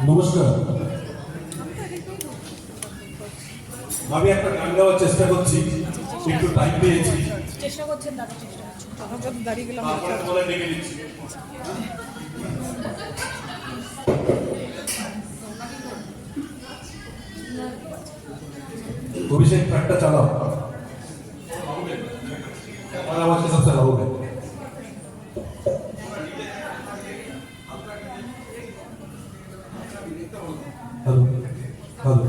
নমস্কার, আমি একটা গান গাওয়ার চেষ্টা করছি, একটু টাইম পেয়েছি। চেষ্টা করছেন দাদা, চেষ্টা করছেন দাঁড়িয়ে গেলাম। ডেকে দিচ্ছি। অভিষেক ট্র্যাকটা চালাও, আমার সাথে হবে। হ্যালো হ্যালো,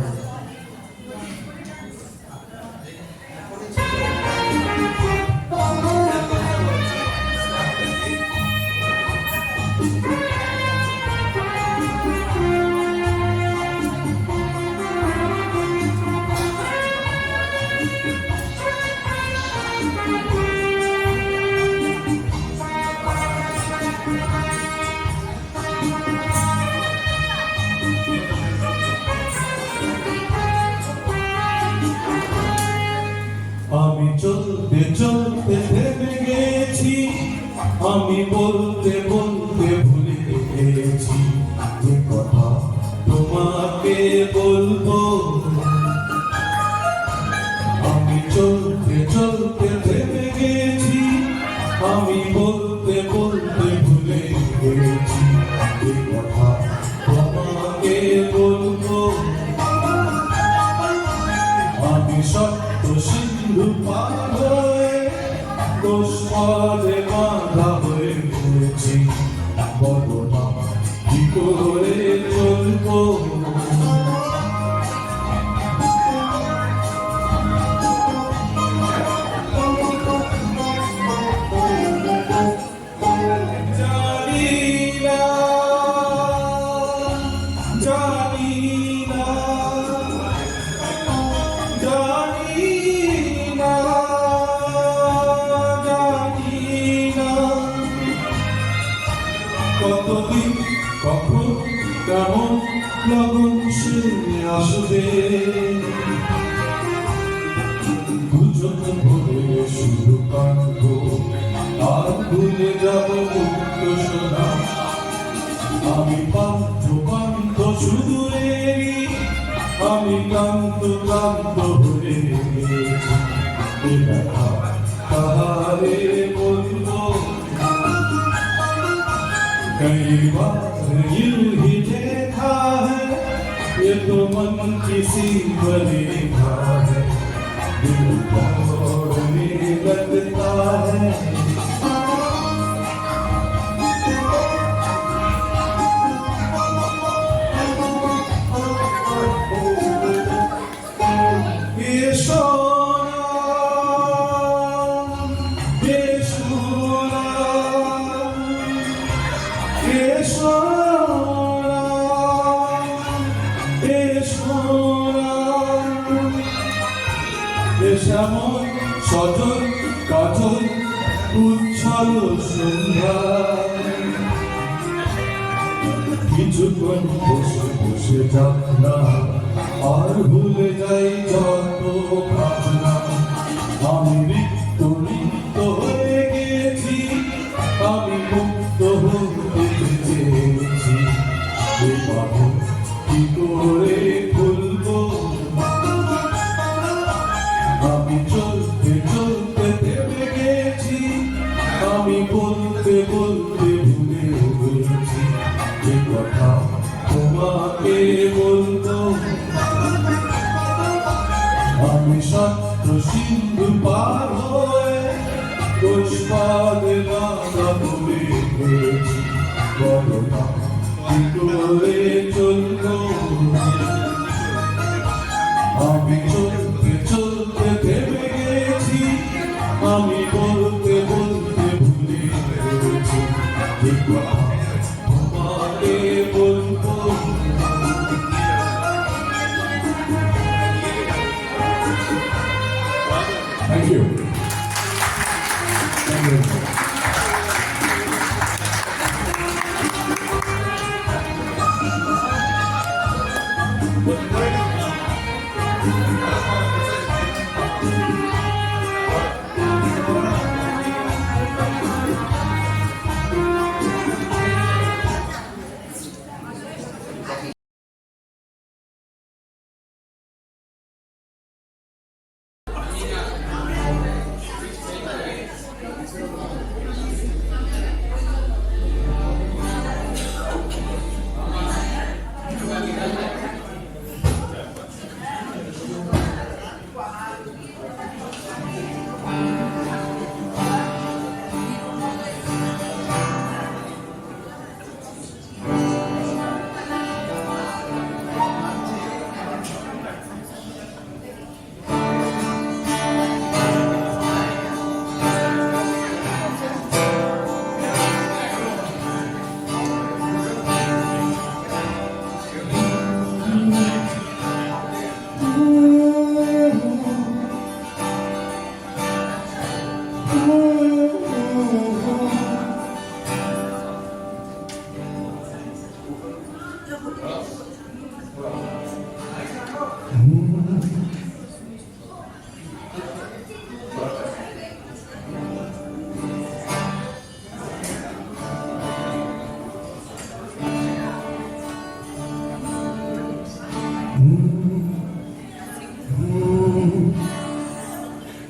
আমি চলতে চলতে থেমে গেছি, আমি বলতে বলতে ভুলে গেছি যে কথা তোমাকে বলবো। আমি চলতে চলতে থেমে গেছি, আমি বলতে বলতে ভুলে গেছি যে কথা তোমাকে বলবো। আমি সত্য সিন্ধু পার হয়ে দোষ পদে বাঁধা হয়ে পড়েছি, বলো না কি করে চলবো। কতদিন কখন কেমন লগন সে আসবে, দুজন ভরে শুধু কাঁদব আর ভুলে যাব মুক্ত সোনা। আমি পান্ত পান্ত শুধু রেগি, আমি ক্লান্ত ক্লান্ত হয়ে গেছি, এ ব্যথা কাহারে বলবো। कई बार यूं ही देखा है, ये तो मन किसी बने का है, दिल तोड़ने लगता है। ये सोना ये सोना ये सोना ये सोना, ये শ্যামল সজল কাজল উচ্ছল সন্ধ্যা, কিছুক্ষণ বসে বসে যাক না আর ভুলে যাই যত ভাবনা। আমি রিক্ত রিক্ত হয়ে গেছি, আমি মুক্ত হতে চেয়েছি, এই বাঁধন কি করে খুলবো। আমি চলতে চলতে থেমে গেছি, আমি বলতে বলতে ভুলে গেছি যে কথা তোমাকে বলবো। আমি সত্য সিন্ধু পার হয়ে দোষ পদে বাঁধা ভুলে গেছি, বলো না কি করে চলবো। আমি চলতে চলতে থেমে গেছি, আমি বলতে বলতে ভুলে গেছি যে কথা তোমাকে বলবো। Thank you. Thank you.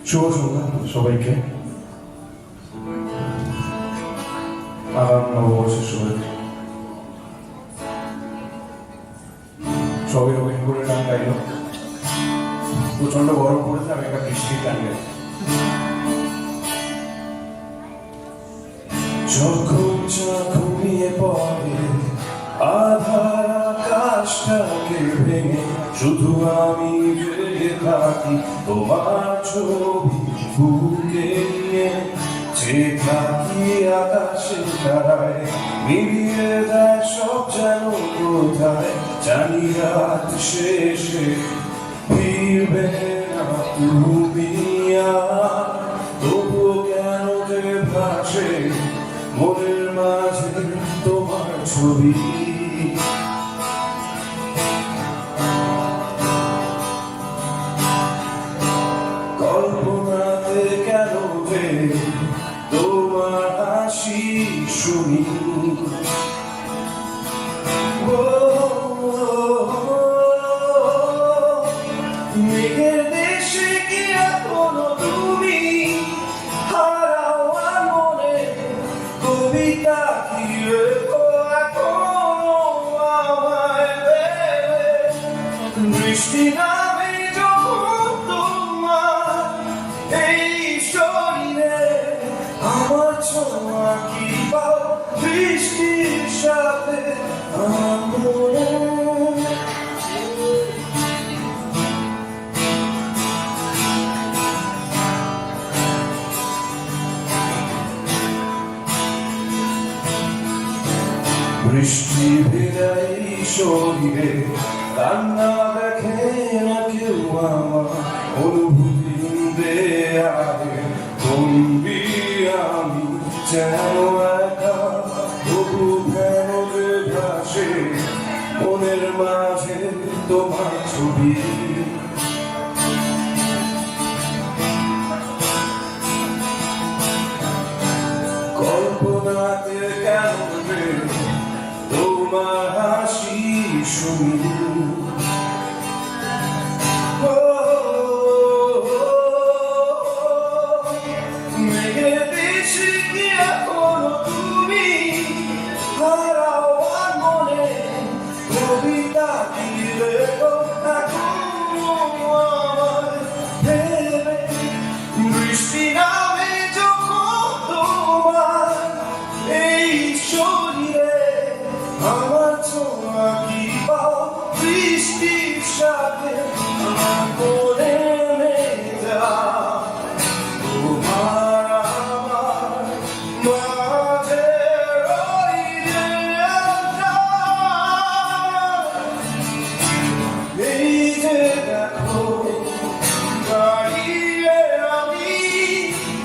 শুভ সন্ধ্যা সবাইকে। আগাম নববর্ষের শুভেচ্ছা। সবাই রবীন্দ্র গান গাইল। প্রচন্ড গরম পড়েছে, আমি একটা বৃষ্টির গান গাই। যখন চা ঘুমিয়ে পড়ে আধার আকাশটাকে ভেঙে শুধু আমি জেগে থাকি তোমার ছবি বুকে নিয়ে, যে থাকি আকাশের তারায় মিলিয়ে দেয় সব যেন কোথায়, জানি রাত শেষে ফিরবে না তুমি আর, তবুও কেন যে ভাসে মনের মাঝে তোমার ছবি। কল্পনাতে কেন যে তোমার হাসি শুনি, মেঘের দেশে কি এখনো তুমি হারাও মনে কবিতা কি লেখো এখনো আমায় ভেবে, বৃষ্টি নামে যখন তোমার এই শরীরে আমার ছোঁয়া কি পাও বৃষ্টির সাথে আমার মনে। বৃষ্টি ভেজাই শরীরে কান্না দেখে না কেউ আমার অনুভূতি দেয়ালে বন্দি আমি যেন একা, তবু কেন যে ভাসে মনের মাঝে তোমার ছবি। কল্পনাতে কেন যে তোমার হাসি শুনি, মেঘের দেশে কি এখনো তুমি হারাও মনে কবিতা কি লেখো এখনো আমায় ভেবে, বৃষ্টি নামে যখন তোমার এই শরীরে আমার ছোঁয়া কি পাও বৃষ্টির সাথে আমার মনে যা তোমার আমার মাঝে রইলে এই যে দেখো দাঁড়িয়ে আমি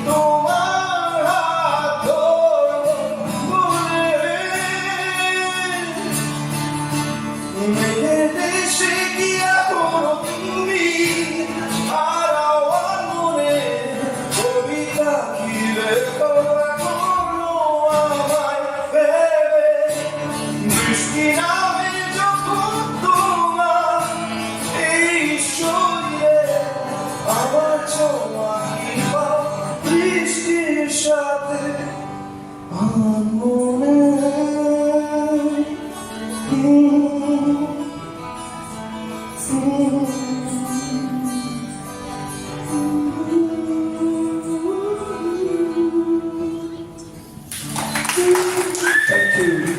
তোমার হাত ধরে, মেঘের দেশে কি এখনো তুমি হারাও মনে কবিতা কি লেখো এখনো আমায় ভেবে, বৃষ্টি নামে যখন তোমার এই শরীরে আমার ছোঁয়া কি পাও বৃষ্টির সাথে আমার মনে। Thank you.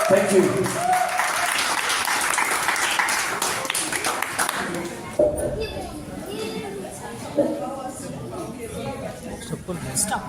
Thank you. Stop.